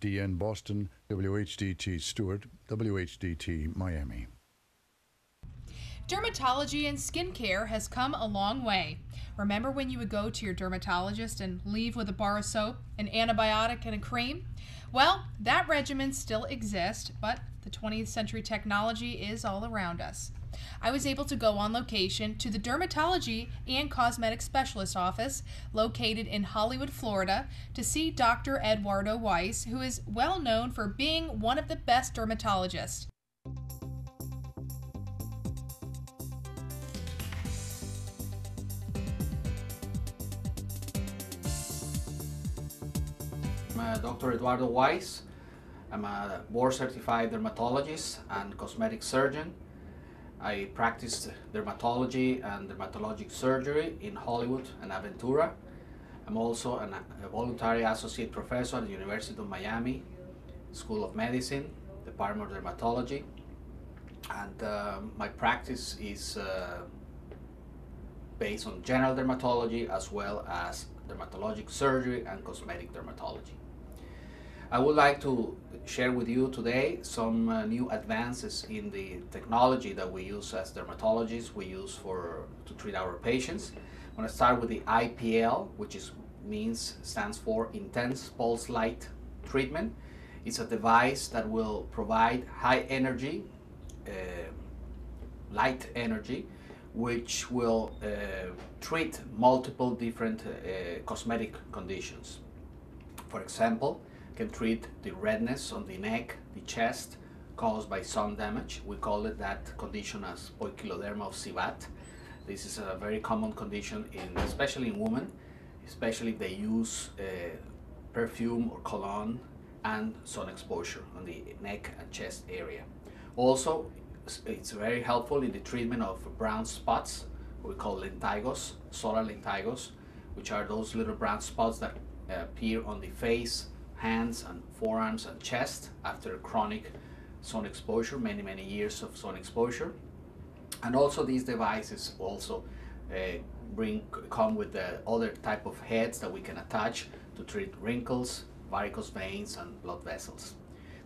WHDN Boston, WHDT Stewart, WHDT Miami. Dermatology and skincare has come a long way. Remember when you would go to your dermatologist and leave with a bar of soap, an antibiotic, and a cream? Well, that regimen still exists, but the 20th century technology is all around us. I was able to go on location to the dermatology and cosmetic specialist office located in Hollywood, Florida, to see Dr. Eduardo Weiss, who is well known for being one of the best dermatologists. I'm Dr. Eduardo Weiss. I'm a board-certified dermatologist and cosmetic surgeon. I practiced dermatology and dermatologic surgery in Hollywood and Aventura. I'm also a voluntary associate professor at the University of Miami, School of Medicine, Department of Dermatology. And my practice is based on general dermatology as well as dermatologic surgery and cosmetic dermatology. I would like to share with you today some new advances in the technology that we use as dermatologists, we use to treat our patients. I'm going to start with the IPL, which stands for Intense Pulse Light Treatment. It's a device that will provide high energy, light energy, which will treat multiple different cosmetic conditions. For example, can treat the redness on the neck, the chest, caused by sun damage. We call it that condition as poikiloderma of Sivat. This is a very common condition, especially in women, especially if they use perfume or cologne and sun exposure on the neck and chest area. Also, it's very helpful in the treatment of brown spots, we call lentigos, solar lentigos, which are those little brown spots that appear on the face, hands and forearms and chest after chronic sun exposure, many years of sun exposure. And also these devices also come with the other type of heads that we can attach to treat wrinkles, varicose veins and blood vessels.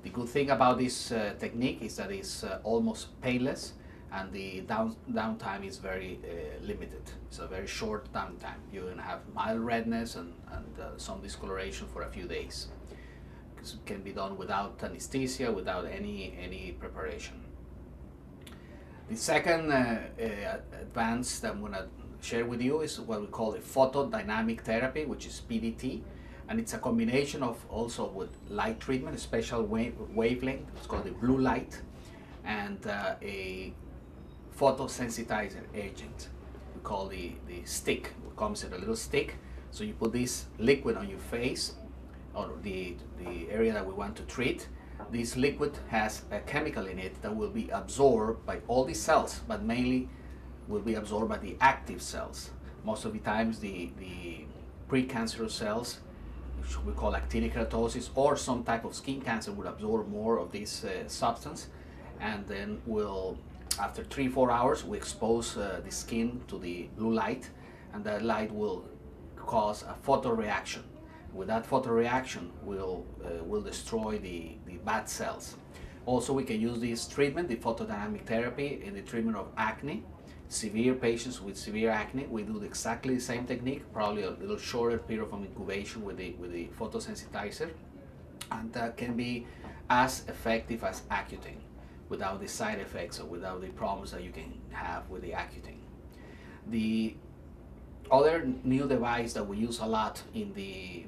The good thing about this technique is that it's almost painless, and the downtime is very limited. It's a very short downtime. You're going to have mild redness and some discoloration for a few days. It can be done without anesthesia, without any preparation. The second advance that I'm going to share with you is what we call a photodynamic therapy, which is PDT, and it's a combination of also with light treatment, a special wavelength, it's called the blue light, and a photosensitizer agent. We call the stick. It comes in a little stick, so you put this liquid on your face or the area that we want to treat. This liquid has a chemical in it that will be absorbed by all the cells, but mainly will be absorbed by the active cells. Most of the times the precancerous cells, which we call actinic keratosis, or some type of skin cancer, will absorb more of this substance, and then after 3-4 hours we expose the skin to the blue light, and that light will cause a photoreaction. With that photoreaction will destroy the bad cells. Also, we can use this treatment, the photodynamic therapy, in the treatment of acne. Severe patients with severe acne, we do exactly the same technique, probably a little shorter period of incubation with the photosensitizer, and that can be as effective as Accutane without the side effects or without the problems that you can have with the Accutane. The other new device that we use a lot in the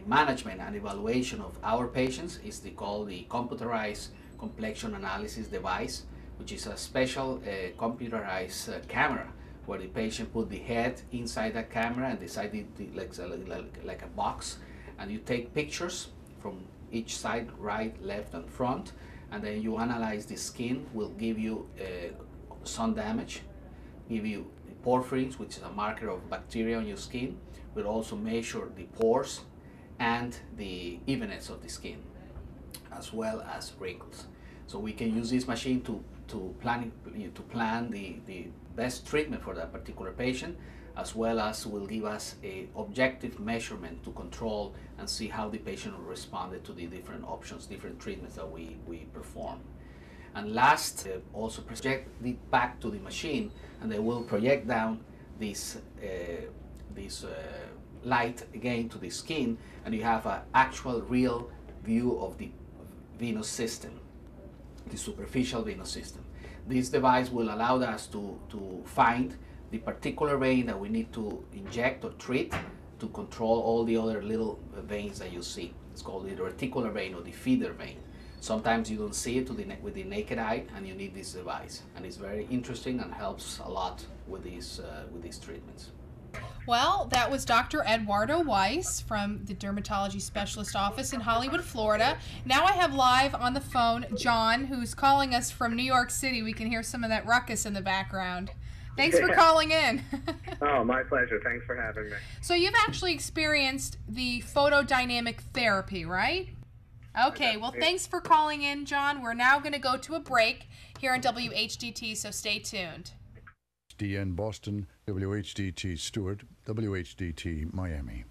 management and evaluation of our patients is called the computerized complexion analysis device, which is a special computerized camera where the patient put the head inside the camera and decide like a box, and you take pictures from each side, right, left and front, and then you analyze the skin. Will give you sun damage, give you porphyrins, which is a marker of bacteria on your skin. We'll also measure the pores and the evenness of the skin, as well as wrinkles. So we can use this machine to plan the best treatment for that particular patient, as well as will give us a objective measurement to control and see how the patient responded to the different options, different treatments that we perform. And last, also project it back to the machine, and they will project down this light again to the skin, and you have an actual real view of the venous system, the superficial venous system. This device will allow us to find the particular vein that we need to inject or treat to control all the other little veins that you see. It's called the reticular vein or the feeder vein. Sometimes you don't see it with the naked eye, and you need this device. And it's very interesting and helps a lot with these treatments. Well, that was Dr. Eduardo Weiss from the Dermatology Specialist Office in Hollywood, Florida. Now I have live on the phone John, who's calling us from New York City. We can hear some of that ruckus in the background. Thanks for calling in. Oh, my pleasure. Thanks for having me. So you've actually experienced the photodynamic therapy, right? Okay, well, thanks for calling in, John. We're now going to go to a break here on WHDT, so stay tuned. DN Boston, WHDT Stewart, WHDT Miami.